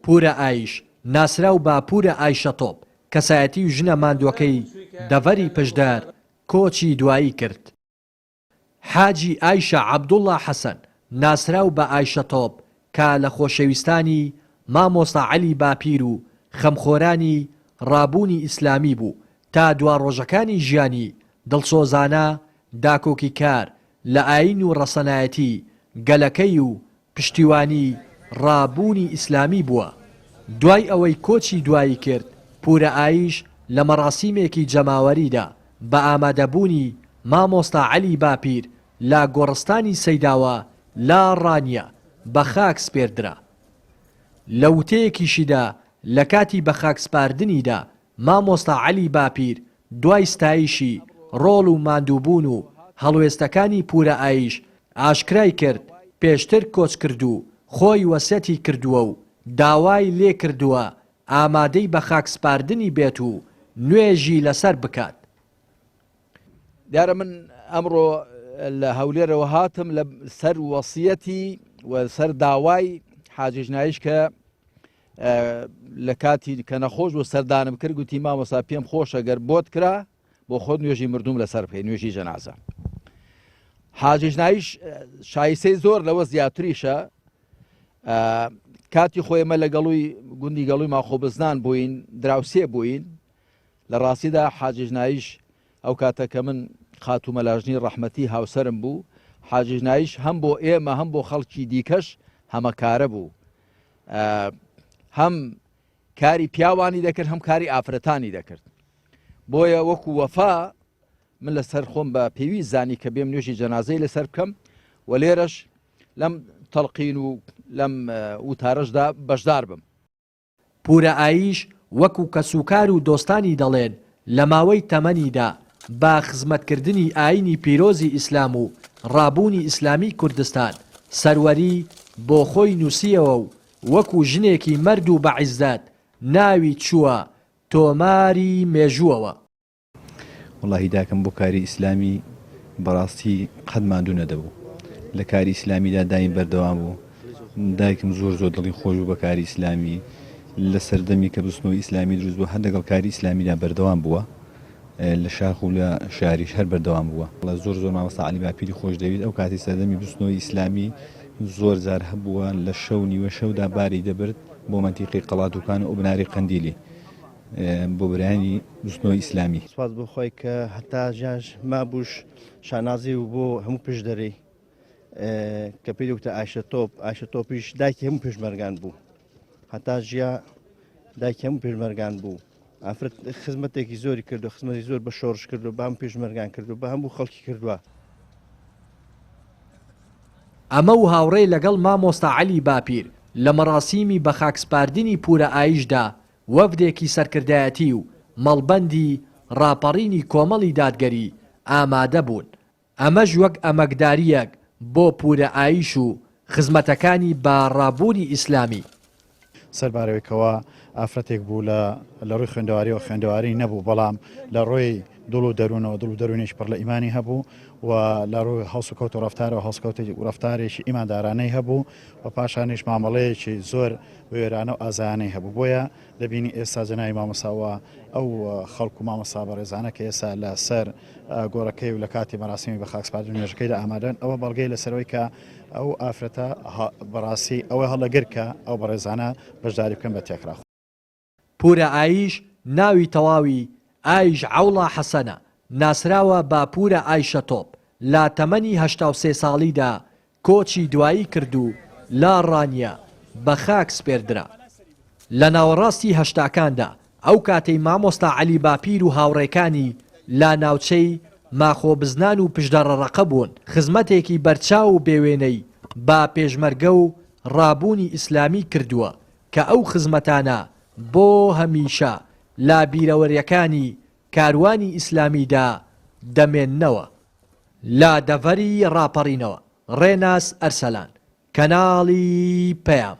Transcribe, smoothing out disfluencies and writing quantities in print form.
پورە ئایش ناسراو بە پورە ئایشە تۆپ کەسایەتی و ژنە ماندووەکەی دەڤەری پشدار کۆچی دوایی کرد. حاجی ئایشە عەبدوڵڵا حەسەن ناسراو بە ئایشە تۆپ کە لە خۆشەویستانی مامۆستا عەلی باپیر و خەمخۆرانی ڕابوونی ئیسلامی بوو تا دوا ڕۆژەکانی ژیانی دڵسۆزانە داکۆکی کار لە ئاین و ڕەسەنایەتی گەلەکەی و پشتیوانی ڕابوونی ئیسلامی بووە. دوای ئەوەی کۆچی دوایی کرد پورە ئایش لە مەراسیمێکی جەماوەریدا بە ئامادەبوونی مامۆستا عەلی باپیر لە گۆڕستانی سەیداوە لا ڕانیە بە خاک سپێردرا. لە وتەیەکیشیدا لە کاتی بە خاک سپاردنیدا مامۆستا عەلی باپیر دوای ستایشی ڕۆڵ و ماندووبوون و هەڵوێستەکانی پورە ئایش ئاشکرای کرد پێشتر کۆچ کرد و خۆی وەسیەتی کردووە و داوای لێ کردووە ئامادەی بە خاک سپاردنی بێت و نوێژی لەسەر بکات. دیارە من ئەمڕۆ لە هەولێرەوە هاتم لە سەر وەسیەتی و سەر داوای حاجی ژنایش کە لە کاتی کە نەخۆش و سەردانم کرد گوتی مامۆستا پێم خۆشە گەر بۆت کرا بۆ خۆت نوێژی مردوم لەسەر بکەی نوێژی جەنازە. حاجی ژنایش شایستەی زۆر لەوە زیاتریشە. کاتی خۆیمە لە گەڵووی گوندی گەڵووی ماخۆبزنان بووین دراوسێ بووین لە ڕاستیدا حاجی ژنایش ئەو کاتە کە من خاتومە لاژنی ڕەحمەتی هاوسەرم بوو حاجی ژنایش هەم بۆ ئێمە هەم بۆ خەڵکی دیکەش هەمەکارە بوو. هەم کاری پیاوانی دەکرد هەم کاری ئافرەتانی دەکرد. بۆیە وەکو وەفا من لەسەر خۆم بە پێویست زانی کە بێم نوێژی جەنازەی لەسەر بکەم و لێرەش لەم تەڵقین و لەم وتارەشدا بەشدار بم. پورە ئایش وەکو کەسوکار و دۆستانی دەڵێن لە ماوەی تەمەنیدا با خزمەتکردنی ئاینی پیرۆزی ئیسلام و ڕابوونی ئیسلامی کوردستان سەروەری بۆ خۆی نووسیەوە و وەکو ژنێکی مەرد و بەعیزات ناوی چووە تۆماری مێژووەوە. وڵڵاهی داکەم بۆ کاری ئیسلامی بەڕاستی قەت ماندوو نەدەبوو. لە کاری ئیسلامیدا دایم بەردەوام بوو. دایکم زۆر دڵی خۆش بوو بە کاری ئیسلامی لە سەردەمی کە بستنەوەی ئیسلامی دروست بوو هەر لەگەڵ کاری ئیسلامیدا بەردەوام بووە. لە شاخ و لە شاریش هەر بەردەوام بووە. زۆر مامۆستا عەلی باپیری خۆش دەوید ئەو کاتی سەردەمی بستنەوەی ئیسلامی زۆر جار هەبووە لە شەو نیوە شەودا باری دەبرد بۆ مەنتیقی قەڵاتوکان و بناری قەندیلی بۆ برایانی بستنەوەی ئیسلامی. سوپاس بۆ خۆی کە هەتا ژیانش مابووش شانازی و بۆ هەموو پشدەرەی کە پێی وتە ئایشە تۆپیش دایکی هەموو پێشمەرگان بوو. هەتا ژیا دایکی هەموو پێشمەرگان بوو. ئافرەت خزمەتێکی زۆری کردو خزمەتی زۆر بە شۆڕش کردو بە هەموو پێشمەرگان کردو بە هەموو خەڵکی کردووە. ئەمە و هاوڕێی لەگەڵ مامۆستا عەلی باپیر لە مەراسیمی بە خاکسپاردنی پورە ئایشدا وەفدێکی سەرکردایەتی و مەڵبەندی ڕاپەڕینی کۆمەڵی دادگەری ئامادە بوون. ئەمەش وەک ئەمەکداریەک بۆ پورە ئایش و خزمەتەکانی بە ڕابوونی ئیسلامی. سەربارەوەیکەوە ئافرەتێک بوو لە ڕووی خوێندەواریەوە خوێندەواری نەبوو بەڵام لە ڕۆی دڵ و دەروونەوە دڵ و دەروونێش پڕ لە ئیمانی هەبوو و لە ڕووی هەڵسوکەوت و ڕەفتارەوە هەڵسکەوتی و ڕەفتارێکی ئیماندارانەی هەبوو و پاشانیش مامەڵەیەکی زۆر وێرانە و ئازایانەی هەبوو. بۆیە دەبینی ئێستا جەنابی مامۆستاوە ئەو خەڵکو و مامۆستا بەڕێزانە کە ئێستا لە سەر گۆڕەکەی و لە کاتی مەراسیمی بە خاکسپاردنی نوێژەکەیدا ئامادەن ئەوە بەڵگەی لەسەرەوەی کە ئەو ئافرەتە بەڕاستی ئەوە هەڵەگرکە ئەو بەڕێزانە بەشداری بکەن بە تێکرا. پورە ئایش ناوی تەواوی ئایش عەوڵا حەسەنە ناسراوە بە پورە ئایشە تۆپ لە تەمەنی 83 ساڵیدا کۆچی دوایی کرد و لا ڕانیە بە خاک سپێردرا. لە ناوەڕاستی هەشتاکاندا ئەو کاتەی مامۆستا عەلی باپیر و هاوڕێکانی لا ناوچەی ماخۆبزنان و پشدەڕەڕەقە بوون خزمەتێکی بەرچاو و بێوێنەی با پێشمەرگە و ڕابوونی ئیسلامی کردووە کە ئەو خزمەتانە بۆ هەمیشە لا بیرەوەریەکانی کاروانی ئیسلامیدا دەمێننەوە. لا دەڤەری ڕاپەڕینەوە ڕێناس ئەرسەلان کەناڵی پەیام.